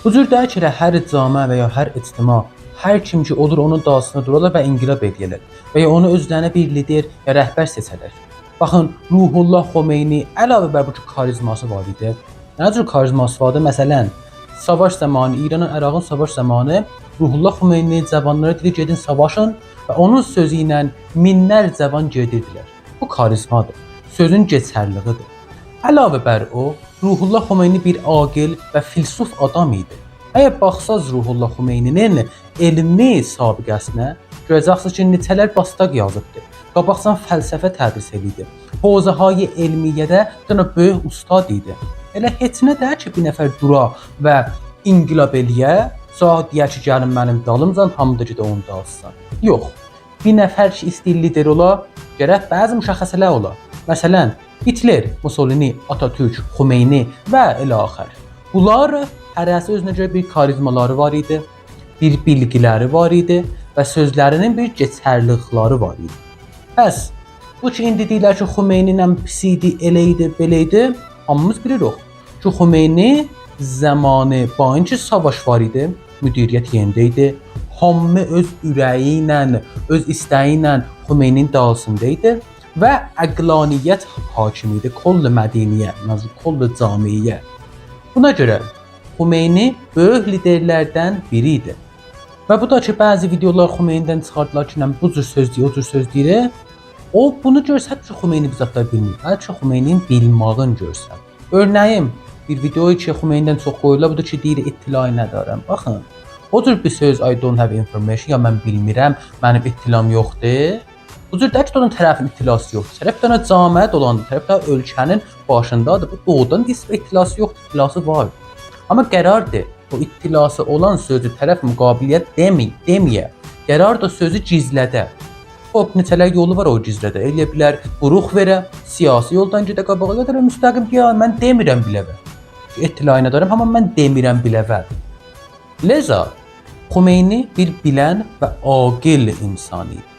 Bu cür deyək ki, hər cəmiə və ya hər ictima, hər kim ki olur onun dalsında durarlar və inqilab eləyərlər və ya onu özlərinə bir lider ya rəhbər seçərlər. Baxın, Ruhullah Xomeyni əlavə bər bu ki karizması var idi. Nə cür karizması vardı? Məsələn, savaş zamanı, İranın Ərağın savaş zamanı Ruhullah Xomeyni cavanlara dedi gedin savaşın və onun sözü ilə minlər cavan gedirdilər. Bu karizmadır. Sözün keçərliğidir. Əlavə bər o, Ruhullah Xomeyni bir aqil və filsuf adam idi. Əgər baxsaz Ruhullah Xomeyninin elmi sabiqəsinə, görəcəksiniz ki, neçələr bastaq yazıbdır. Qabaqsan fəlsəfə tədris edirdi. Hozəhay elmiyyədə cənab böyük ustad idi. Elə heç nə deyir ki, bir nəfər dura və inqilab eləyə, sonra deyər ki, gəlin mənim dalımcan, hamı da gedə onu dalsın. Yox, bir nəfər ki, istəyir lider ola, gərək bəzi müşəxəsələr ola. Məsələn, Hitler, Mussolini, Atatürk, Xomeyni və elə axır. Bunlar hərəsi özünə görə bir karizmaları var idi, bir bilgiləri var idi və sözlərinin bir keçərlilikləri var idi. Bəs, bu ki, indi deyirlər ki, Xomeyni ilə pis idi, elə idi, belə idi, hamımız bilirik ki, Xomeyni zamanı bayınca savaş var idi, müdiriyyət yerində idi, hamı öz ürəyi ilə, öz istəyi ilə Xomeyninin dalsında idi və əqlaniyyət hakim idi, kollu mədəniyyə, kollu camiyə. Buna görə Xomeyni böyük liderlərdən biri idi. Və bu da ki, bəzi videolar Xomeynidən çıxardılar ki, bu cür söz deyir, o cür söz deyir. O bunu görsət ki, Xomeyni bizatlar bilmir. Bəlkə Xomeynin bilmağını görsət. Örnəyim, bir videoyu ki, Xomeynidən çox qoyurlar, bu da ki, deyir, ittilayı nədarəm. Baxın, o cür bir söz, I don't have information, ya mən bilmirəm, mənim ittilam yoxdur. Bu cür deyək ki, onun tərəfin ittilası yoxdur. Tərəf dənə camiə dolandı, tərəf də ölkənin başındadır. Bu doğrudan disp ittilası yoxdur, ittilası var. Amma qərardır, o ittilası olan sözü tərəf müqabiliyyət deməyə. Qərar da sözü gizlədə. Hop, neçələr yolu var o gizlədə. Eləyə bilər, buruq verə, siyasi yoldan gedə qabağa gedər, müstəqim ki, mən demirəm biləvə. İttilayına darım, amma mən demirəm biləvə. Leza, Xomeyni bir bilən və aqil insan idi.